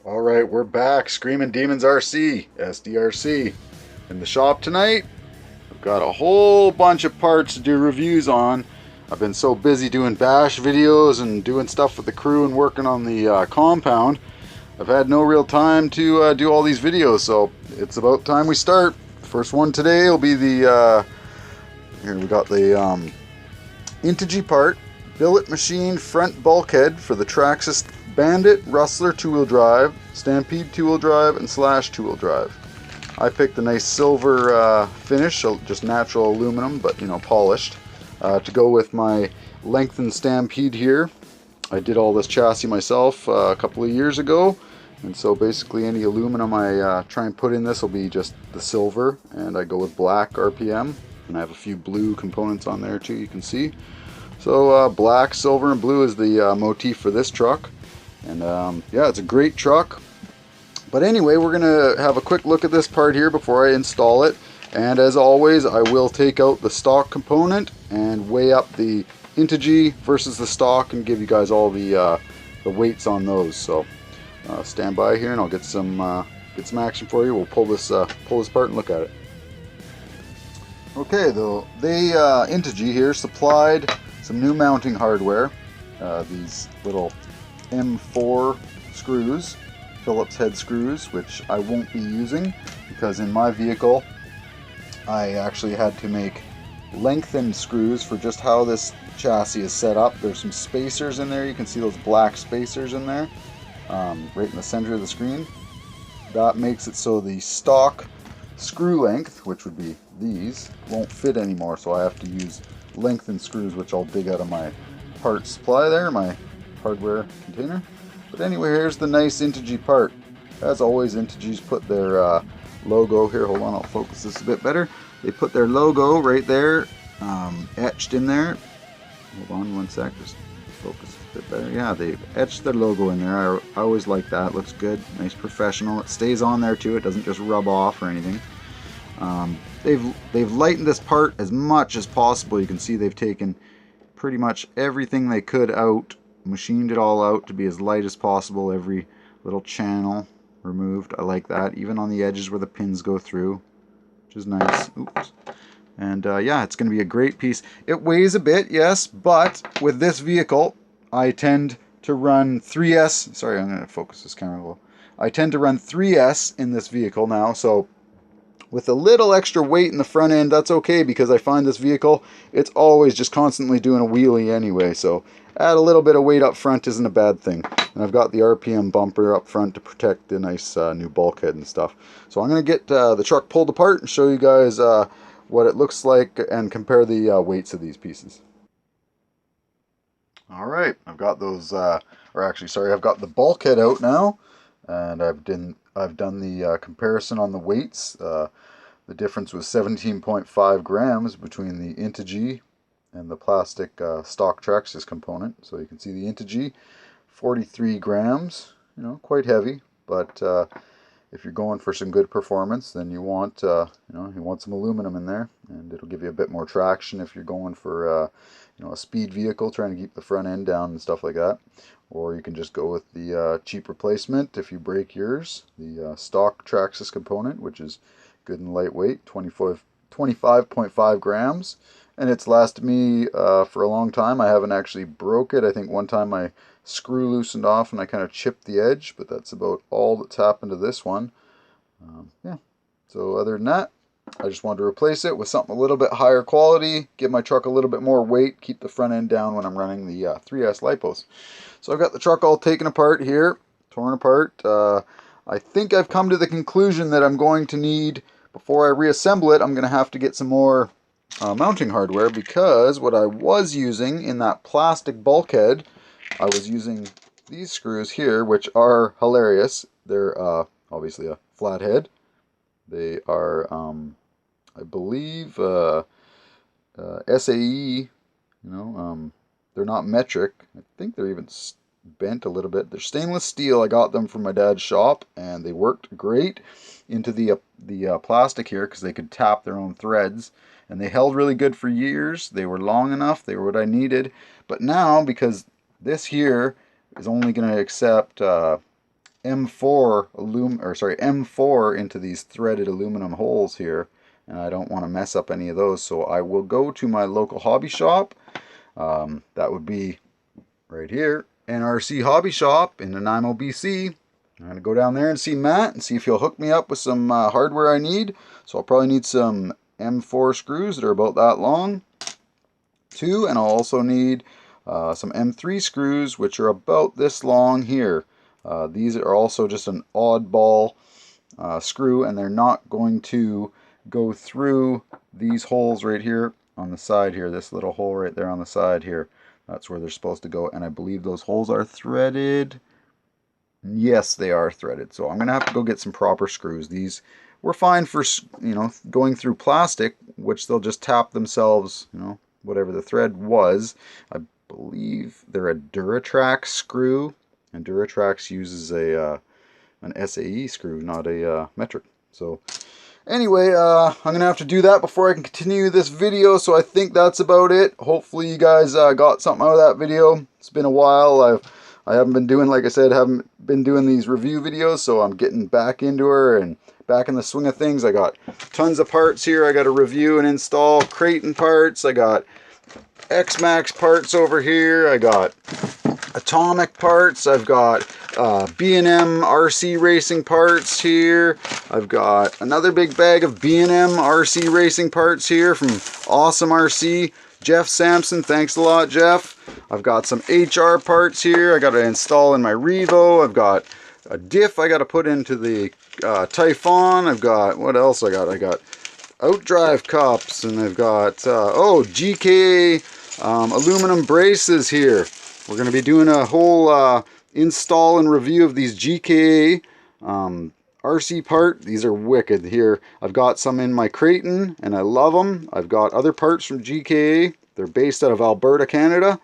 All right, we're back. Screaming Demons RC, SDRC. In the shop tonight, we've got a whole bunch of parts to do reviews on. I've been so busy doing bash videos and doing stuff with the crew and working on the compound. I've had no real time to do all these videos, so it's about time we start. First one today will be the, here we got the Integy part, billet machine front bulkhead for the Traxxas Bandit, Rustler 2-wheel drive, Stampede 2-wheel drive, and Slash 2-wheel drive. I picked a nice silver finish, so just natural aluminum, but polished, to go with my lengthened Stampede here. I did all this chassis myself a couple of years ago, and so basically any aluminum I try and put in this will be just the silver, and I go with black RPM, and I have a few blue components on there too, you can see. So black, silver, and blue is the motif for this truck. And yeah, it's a great truck. But anyway, we're going to have a quick look at this part here before I install it. And as always, I will take out the stock component and weigh up the Integy versus the stock and give you guys all the weights on those. So stand by here and I'll get some action for you. We'll pull this apart and look at it. Okay, the Integy here supplied some new mounting hardware. These little M4 screws, Phillips head screws, which I won't be using because in my vehicle I actually had to make lengthened screws for just how this chassis is set up. There's some spacers in there, you can see those black spacers in there, right in the center of the screen. That makes it so the stock screw length, which would be these, won't fit anymore, so I have to use lengthened screws, which I'll dig out of my parts supply there, my hardware container. But anyway, here's the nice Integy part. As always, Integy's put their logo here. Hold on, I'll focus this a bit better. They put their logo right there, etched in there. Hold on one sec, just focus a bit better. Yeah, they've etched their logo in there. I always like that. Looks good, nice, professional. It stays on there too. It doesn't just rub off or anything. They've lightened this part as much as possible. You can see they've taken pretty much everything they could out, machined it all out to be as light as possible. Every little channel removed. I like that, even on the edges where the pins go through, which is nice. Oops. And yeah, it's going to be a great piece. It weighs a bit, yes, but with this vehicle I tend to run 3S. Sorry, I'm going to focus this camera a little. I tend to run 3S in this vehicle now, so with a little extra weight in the front end, that's okay, because I find this vehicle, it's always just constantly doing a wheelie anyway, so add a little bit of weight up front isn't a bad thing. And I've got the RPM bumper up front to protect the nice new bulkhead and stuff. So I'm going to get the truck pulled apart and show you guys what it looks like and compare the weights of these pieces. Alright, I've got those, or actually, sorry, I've got the bulkhead out now, and I've done the comparison on the weights. The difference was 17.5 grams between the Integy and the plastic stock Traxxas component. So you can see the Integy, 43 grams, quite heavy, but if you're going for some good performance, then you want some aluminum in there, and it'll give you a bit more traction if you're going for a speed vehicle, trying to keep the front end down and stuff like that. Or you can just go with the cheap replacement if you break yours, the stock Traxxas component, which is good and lightweight, 25.5 grams. And it's lasted me for a long time. I haven't actually broke it. I think one time my screw loosened off and I kind of chipped the edge, but that's about all that's happened to this one. Yeah. So other than that, I just wanted to replace it with something a little bit higher quality, give my truck a little bit more weight, keep the front end down when I'm running the 3S lipos. So I've got the truck all taken apart here, torn apart. I think I've come to the conclusion that I'm going to need, before I reassemble it, I'm going to have to get some more mounting hardware, because what I was using in that plastic bulkhead, I was using these screws here, which are hilarious. They're obviously a flathead. They are, I believe, SAE, they're not metric. I think they're even bent a little bit. They're stainless steel. I got them from my dad's shop, and they worked great into the plastic here, because they could tap their own threads, and they held really good for years. They were long enough. They were what I needed. But now, because this here is only going to accept M4 into these threaded aluminum holes here, and I don't want to mess up any of those, so I will go to my local hobby shop. That would be right here, NRC Hobby Shop in Nanaimo, BC. I'm going to go down there and see Matt and see if he'll hook me up with some hardware I need. So I'll probably need some M4 screws that are about that long, too, and I'll also need some M3 screws, which are about this long here. These are also just an oddball screw, and they're not going to go through these holes right here on the side here, this little hole right there on the side here. That's where they're supposed to go, and I believe those holes are threaded. Yes, they are threaded, so I'm going to have to go get some proper screws. These were fine for, you know, going through plastic, which they'll just tap themselves, you know, whatever the thread was. I believe they're a Duratrax screw, and Duratrax uses an SAE screw, not a metric. So anyway, I'm going to have to do that before I can continue this video, so I think that's about it. Hopefully you guys got something out of that video. It's been a while. I haven't been doing, like I said, haven't been doing these review videos, so I'm getting back into her and back in the swing of things. I got tons of parts here I got to review and install. Creighton parts. I got X-Max parts over here. I got Atomic parts. I've got B&M RC racing parts here. I've got another big bag of B&M RC racing parts here from Awesome RC. Jeff Sampson, thanks a lot, Jeff. I've got some HR parts here I got to install in my Revo. I've got a diff I got to put into the Typhon. I've got, what else I got? I got outdrive cups, and I've got, GK aluminum braces here. We're going to be doing a whole install and review of these GK RC part. These are wicked here. I've got some in my Creighton, and I love them. I've got other parts from GK. They're based out of Alberta, Canada.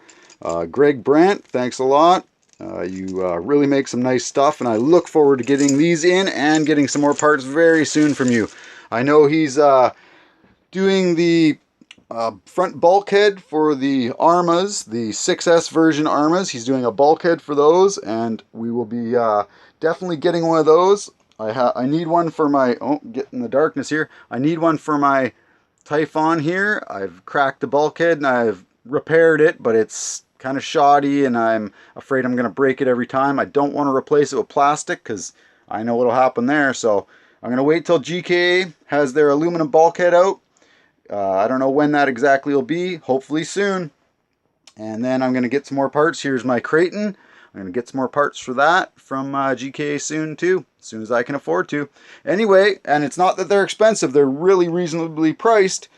Greg Brandt, thanks a lot. You really make some nice stuff, and I look forward to getting these in and getting some more parts very soon from you. I know he's doing the front bulkhead for the Armas, the 6S version Armas. He's doing a bulkhead for those, and we will be definitely getting one of those. I need one for my, get in the darkness here. I need one for my Typhon here. I've cracked the bulkhead and I've repaired it, but it's kind of shoddy and I'm afraid I'm going to break it every time. I don't want to replace it with plastic because I know what'll happen there. So I'm going to wait till GK has their aluminum bulkhead out. I don't know when that exactly will be. Hopefully soon. And then I'm going to get some more parts. Here's my Creighton. I'm going to get some more parts for that from GK soon too, as soon as I can afford to. Anyway, and it's not that they're expensive. They're really reasonably priced.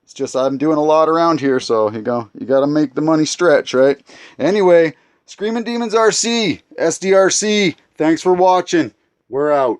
It's just I'm doing a lot around here, so you got to make the money stretch, right? Anyway, Screaming Demons RC, SDRC, thanks for watching. We're out.